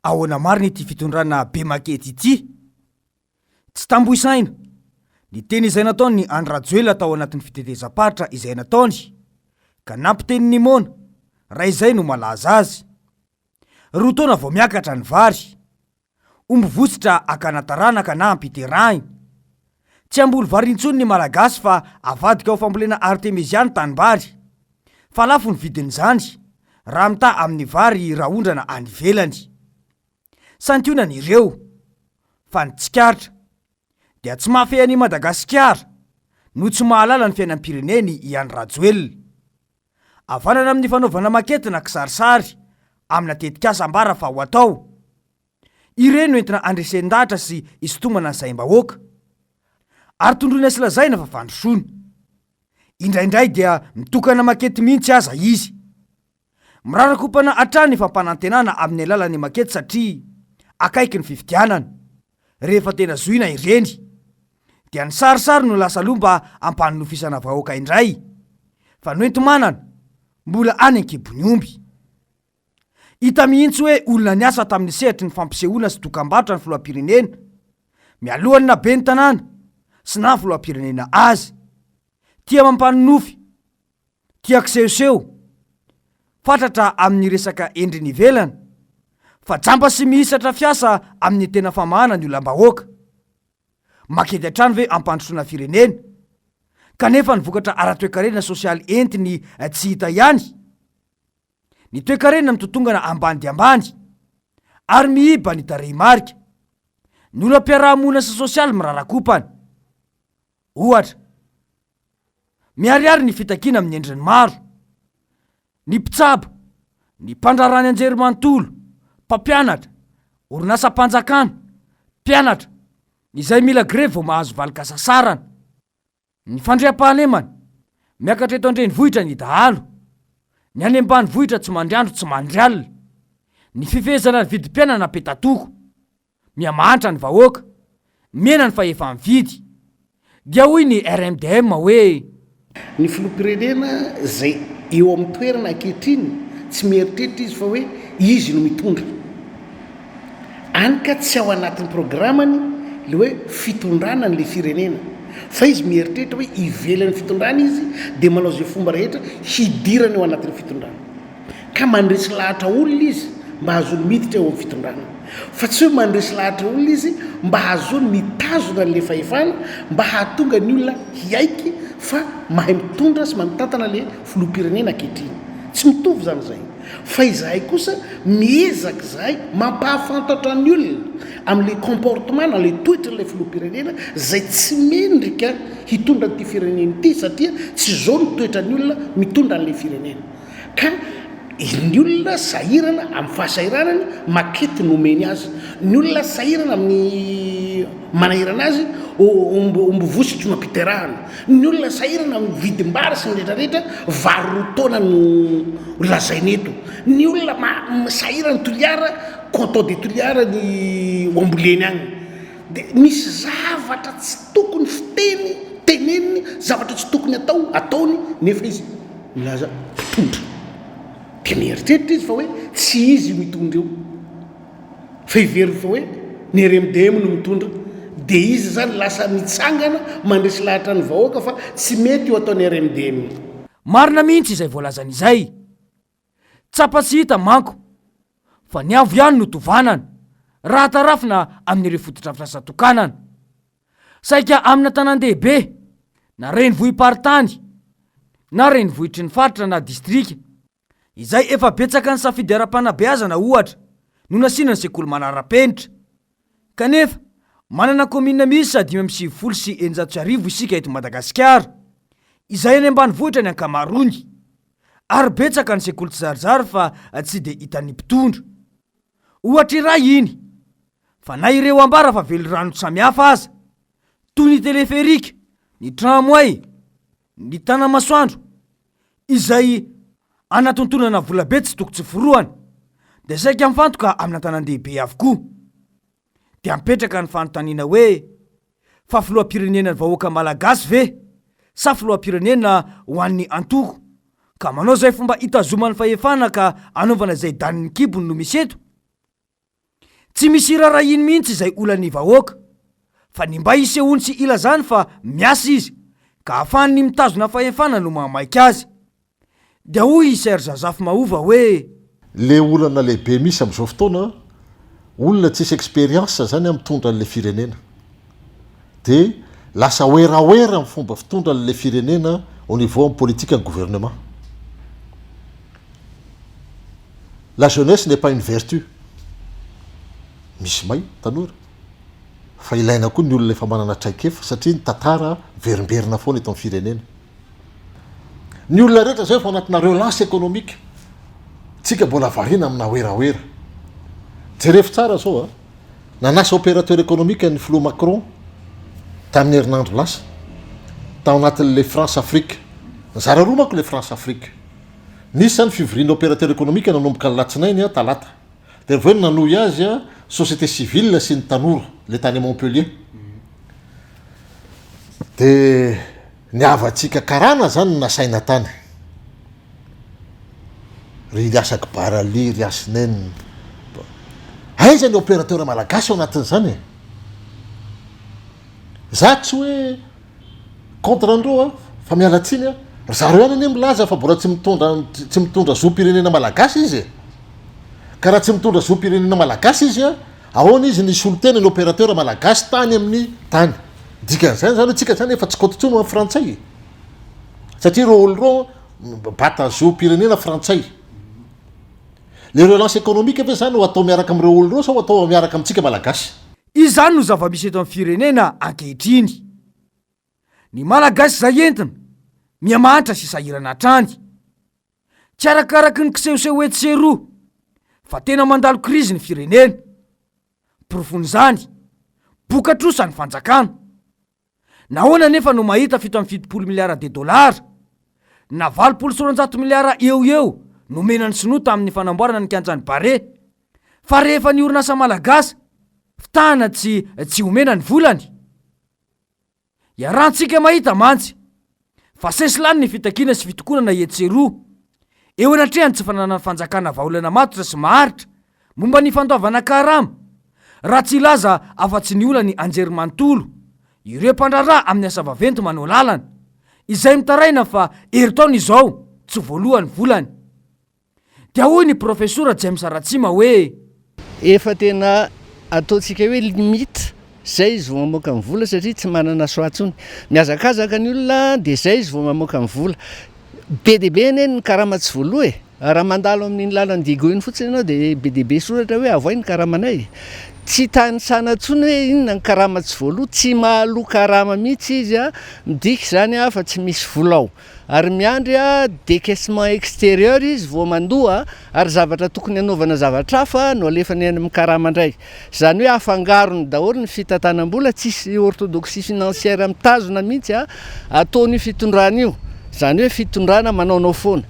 ahoana marina ity fitondrana be makety ity. Tsy tamboisaina ny teny izay nataony ny Andry Rajoelina tao anatin'ny fitetezam-paritra izay nataony, ka nampiteniny mona raha izay no malaza azy. Roa taona vao miakatra ny vary, omby votsitra akanatarana na ampiterahiny. Tsy amboly vary intsony ny malagasy fa avadika ao fambolena artemisiany tanimbary. Fa lafo ny vidin'izany raha mita amin'ny vary raondrana any ivelany. Santionany ireo fa ny tsikaritra dia tsy mahafehan'i Madagasikara no tsy mahalala ny fiainam-pireneny i Andry Rajoelina. Avanana amin'ny fanaovana maketina kisarisary amina tetikasa fa ho atao. Ireny no entina andresen-dahatra sy isintomana ny saim-bahoaka ary tondroina sy lazaina fa fandrosoana. Indraindray dia mitokana makety mihitsy aza izy. Mirarakopana hatrany ny fampanantenana amin'ny alalan'ny makety satria akaiky ny fifidianana. Rehefa tena zoina ireny dia ny sarisary no lasa lomba ampanofisana vahoaka indray, fa noentomanana mbola any ankibony omby. Hita mihitsy hoe olona niasa tamin'ny sehatry ny fampisehoana sy dokam-barotra ny filoham-pirenena, mialohany na be ny tanàna sy na filoham-pirenena azy. Tia mampanonofy, tia kisehoseho, fatratra amin'ny resaka endriny ivelana, fa jamba sy mihisatra fiasa amin'ny tena famahana ny olam-bahoaka. Makety hatrany ve ampandrosoana firenena, kanefa ny vokatra ara-toekarena sosialy entiny tsy hita ihany. Ny toekarena mitotongana ambany dia ambany ary mihiba ny tarehimarika. Ny olam-piarahamonina sy sosialy mirarakopana. Ohatra, miariary ny fitakiana amin'ny endriny maro. Ny mpitsabo, ny mpandrarany anjery manontolo, mpampianatra, orinasa-panjakana, mpianatra izay mila grevy vao mahazo valikasasarana. Ny fandriam-pahalemana, miakatra eto an-drenivohitra ny dahalo, ny any ambanivohitra tsy mandriandro tsy mandry alina, ny fifehezana ny vidim-piainana petatoko, miamahantra ny vahoaka, miena ny fa efa mividy. Dia hoy ny RMDM hoe ny filoham-pirenena zay eo amin'ny toerana ankehitriny tsy mieritreritra izy fa hoe izy no mitondra. Anka tsy ao anatin'ny programany le hoe fitondrana n'le firenena, fa izy mieritreritra hoe ivelan'ny fitondrana izy dia manao zay fomba rehetra hidirana eo anatin'ny fitondrana, ka mandresy lahatra olona izy mba hazony miditra eo amin'ny fitondrana. Fa tsy hoe mandresy lahatra olona izy mba hazony mitazona n'le fahefana, mba hahatonga ny olona hiaiky fa mahay mitondra sy mamitantana le filoham-pirenena ankehitriny. Tsy mitovy zany zay. Fa izahay kosa miezaka izahay mampahafantatra ny olona amin'le comportement na le toetra n'ilay filoham-pirenena zay tsy mendrika hitondra an'ity firenena ity, satria tsy zao ny toetra ny olona mitondra an'le firenena. Ka ny olona sahirana amin'ny fahasahiranany makety nomeny azy. Ny olona sahirana amin'ny manahirana azy omby vositry no ampiterahana. Ny olona sahirana amin'ny vidim-bary sy ny rehetrarehetra vary roa taona no lazainy eto. Ny olona sahirana toliara canton de toliara ny oamboleny agny. Dia misy zavatra tsy tokony fiteny teneniny, zavatra tsy tokony ataony nefa izy milaza mpitondra. Dia mieritreritra izy fa hoe tsy izy mitondra eo, fa iveriny fa hoe ny RMDM no mitondra. Dia izy zany lasa mitsangana mandresy lahatra ny vahoaka fa tsy mety eo ataony RMDM. Marina mihitsy izay voalazan'izay. Tsapa tsy hita manko fa ny avo ihany no tovanana raha tarafina amin'ireo fotodrafitrasa-tokanana. Saika amina tanan-dehibe na renivohim-paritany na renivohitry ny faritra na distrika izay efa betsaka ny safidy ara-panabeazana ohatra no nasiana ny sekoly manara-penitra. Kanefa manana komina misy 570 sy 900 isika eto Madagasikara, izay any ambanivohitra ny ankamarony, ary betsaka ny sekoly tsy zarizary fa tsy dia hitan'ny mpitondra. Ohatra iray iny, fa na ireo ambara fa velorano samihafa aza, toy ny teleferika, ny tramway, ny tanamasoandro, izay anatontonana volabe tsy toko tsy forohana, dia saika mifantoka amina tanan-dehibe avokoa. Dia mipetraka ny fanontaniana hoe fa filoham-pirenena ny vahoaka malagasy ve sa filoham-pirenena ho an'ny antoko, ka manao zay fomba hitazomany fahefana ka anaovana zay danin'ny kibony no misy eto. tsy misy irarahiny mihitsy izay olan'ny vahoaka, fa ny mba isehony sy ila zany fa miasa izy ka ahafahany mitazona fahefana no mahamaika azy. Dia hoy Serge Zafy Mahova hoe le olana lehibe misy amin'izao fotoana, olona tsisy expérience zany mitondra an'le firenena, de lasa oeraoera amin'ny fomba fitondra an'le firenena au niveau en politique en gouvernement. La jeunesse n'est pas une vertu. Misy may tanora fa ilaina koa ny olona efa manana traikefa satria ny tantara verimberina foana eto amin'ny firenena. Ny olona rehetra zao efa anatina relance économique, tsika mbola variana amina oeraoera. Jerefy tsara zao nanasa opérateur économique ny Flo Macron tamin'ny herinandro lasa tao anatin'le France Afrique. Zara roa manko le France Afrique. Nisy zany fivoriana opérateur économique nanomboka ny latsinainy talata. De reveo nanohy azy société civile sy ny tanora le tany Montpellier. De ny avatsika karana zany nasaina tany. Ry Asak Barali, ry Asinen. Aiza ny opérateur malagasy ao anatin'izany. Za tsy hoe contre andreo fa mialatsiny zareo any milaza fa mbola tsy mitondra zom-pirenena malagasy izy. Ka raha tsy mitondra zom-pirenena malagasy izy ahoana izy nisy olo-tena ny opérateur malagasy tany amin'ny tany. Dikan'izany zany tsika zany efa tsy kototsony amin'ny frantsay. Satria reo olo reo bata zom-pirenena frantsay. Le relance économique efa zany ho atao miaraka amin'ireo olo reo sa ho atao miaraka amintsika malagasy. Izany no zava-misy eto amin'ny firenena ankehitriny. Ny malagasy zay entina miamantra sy sahirana hatrany. Tsy arakaraky ny kisehoseho etseroa fa tena mandalo krizy ny firenena. Porofony zany bokatrosa ny fanjakana. Nahoana nefa no mahita 770 miliara de dolara na 800 miliara eo no menany sinoa tamin'ny fanamboarana ny kianjany bare. Fa rehefa ny orinasa malagasy fitahana tsy homena ny volany. Iarahantsika mahita mantsy fa sesilany ny fitakina sy fitokonana etseroa eo anatrehany tsy fananana fanjakana vaolana matotra sy maharitra momba ny fandoavana karama raha tsy ilaza afa-tsy ny olany anjerimanontolo ireo mpandrarà amin'ny asa vaventy manao lalana izay mitaraina fa eritaona izao tsy voalohany volany. Dia hoy ny profesora James Ratsima hoe efa tena ataontsika hoe limite zay izy vao mamoaka ny vola satria tsy manana soatsony. Miazakazaka ny olona dia zay izy vao mamoaka ny vola. Be dia be ny karama tsy voaloha raha mandalo amin'iny lalany digo iny fotsiny ianao dia be dia be soratra hoe avoay ny karamanay. Tsy tany sanatsony hoe inona ny karama tsy voaloha, tsy mahaloa karama mihitsy izy midika zany fa tsy misy volao. Ary miandry décaissement extérieur izy vao mandoa ary zavatra tokony hanaovana zavatra hafa no alefany any amin'ny karama indray. Zany hoe afangarony daholo ny fitantanam-bola, tsisy orthodoxie financière mitazona mihitsy ataony fitondrana io. Zany hoe fitondrana manaonao foana.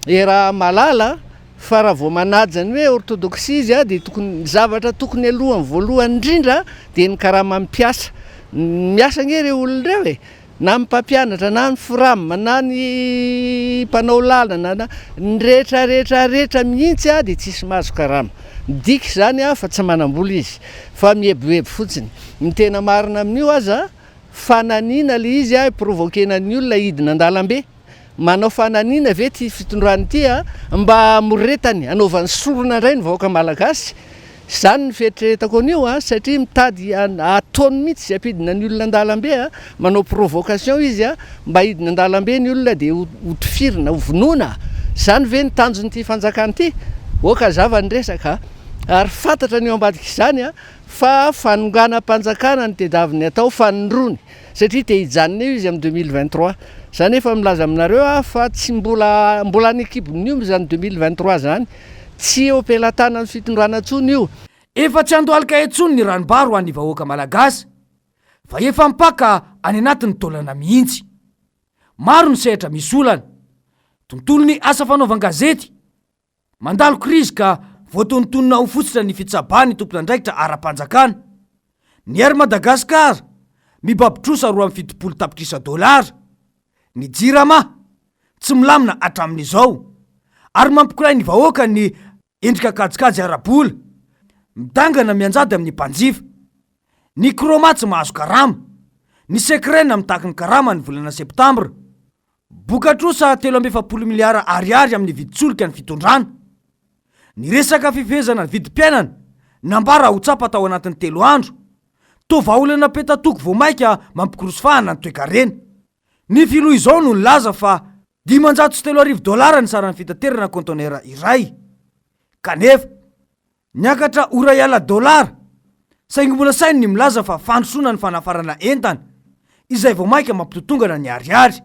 Raha malala fa raha vao manajany hoe orthodoxie izy dia tokony zavatra tokony alohany voalohany indrindra dia ny karama mpiasa. Miasa ngery olona ireo na ny mpampianatra na ny firama na ny mpanao lalana na ny rehetrarehetra mihitsy dia tsisy mahazo karama. Midika zany fa tsy manam-bola izy fa mieboebo fotsiny. Ny tena marina amin'io aza fananiana le izy provoquena ny olona hidina an-dalambe. Manao fananiana ve ty fitondrany ity mba moretany anaovany sorona indray ny vahoaka malagasy. Zany ny fieritreretako an'io satria mitady ataony mihitsy ampidina ny olona an-dalambe manao provocation izy mba hidina an-dalambe ny olona dia hotifirina, hovonoana. Zany ve ny tanjon'ity fanjakana ity? Oka zavany resaka ary fantatra ny eo ambadika izany fa fanonganam-panjakana ny tedaviny atao fanondrony satria te hijanona eo izy amin'ny 2023. Zany efa milaza aminareo fa tsy mbola ny ekibony io zany 2023 zany. Tsy eo ampelatana ny fitondrana ntsony io. Efa tsy andohalika etsony ny ranom-bary ho an'ny vahoaka malagasy fa efa mipaka any anatin'ny taolana mihitsy. Maro ny sehatra misy olana. Tontolo ny asa fanaovan-gazety mandalo krizy ka voatonontonona ho fotsitra ny fitsabany tompon'andraikitra ara-panjakana. Ny ary Madagasikara mibabitrosa 270 tapitrisa dolara. Ny jirama tsy milamina hatramin'izao ary mampikoray ny vahoaka ny endrika kajikajy ara-bola. midangana mianjady amin'ny mpanjifa. Ny kromatsy mahazo karama, ny sekrena mitaky ny karama ny volana septambra. Bokatrosa 3.7 miliara ariary amin'ny viditsoloka ny fitondrana. Ny resaka fifehezana ny vidim-piainana nambara ho tsapa tao anatin'ny 3 andro. Tovaolana petatoko voamaika mampikirosofahana ny toe-karena. Ny filoha izao no nilaza fa $503 ny sarany fitaterana kontonera iray. Kanefa niakatra $1 saingy mbola sainy ny milaza fa fandrosona ny fanafarana entana izay voamaika mampitotongana ny ariary.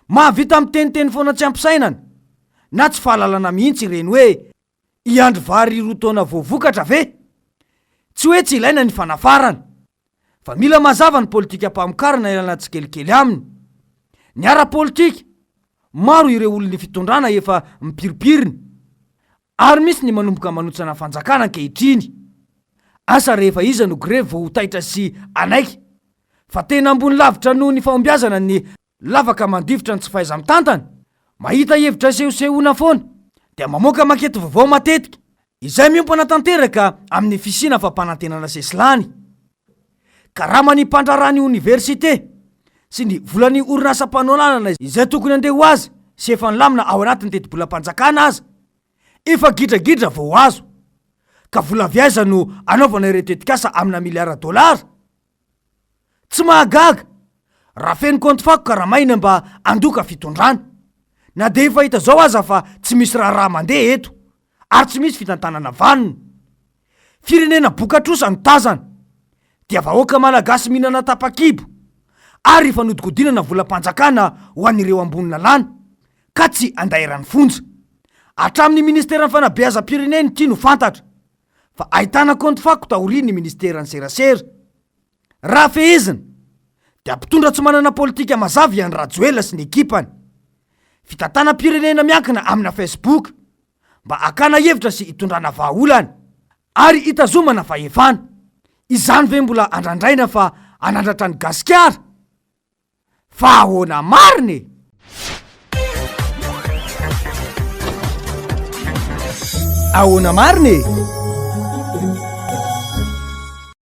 Mahavita amin'ny teniteny foana tsy ampisainana na tsy fahalalana mihitsy ireny hoe iandry vary 2 taona voavokatra ve? Tsy hoe tsy ilaina ny fanafarana, fa mila mazava ny politika mpamokarana ilana tsikelikely aminy. Ny ara-politika, maro ireo olon'ny fitondrana efa mipiripiriny, ary misy ny manomboka manotsana fanjakana ankehitriny. Asa rehefa iza no grevy vao ho taitra sy anaiky, fa tena ambony lavitra noho ny fahombiazana ny lavaka mandifotra ny tsy fahaiza mitantana, mahita hevitra sehosehoana foana, dia mamoaka makety vaovao matetika, izay miompana tanteraka amin'ny fisina fampanantenana sesilany. Karamany mpandrarany université sy ny volan'ny orinasa mpanao izay tokony andeha ho azy sy efa nilamina ao anatin'ny teti-bolam-panjakana aza, efa gidragidra vao azo, ka vola viaiza no anaovana ireo tetikasa amina $1 miliara. Tsy mahagaga raha feno konto fako karamaina mba andoka fitondrana, na de efa hita zao aza fa tsy misy raha mandeha eto ary tsy misy fitantanana vanona. Firenena bokatrosa no tazana, dia vahoaka malagasy mihinana tapa-kibo ary fanodikodinana volam-panjakana ho an'ireo ambony lalàna ka tsy andairan'ny fonja. Hatramin'ny ministeran'ny fanabeazam-pireneny tia no fantatra fa ahitana konto fako taorian'ny ministeran'ny serasera. Raha fehezina dia mpitondra tsy manana politika mazava iany Rajoelina sy ny ekipany. Fitantanam-pirenena miankina amina Facebook mba akana hevitra sy hitondrana vahaolana ary hitazomana fahefana. Izany ve mbola andrandraina fa anandratra ny gasikara? Fa ahoana mariny? Ahoana mariny?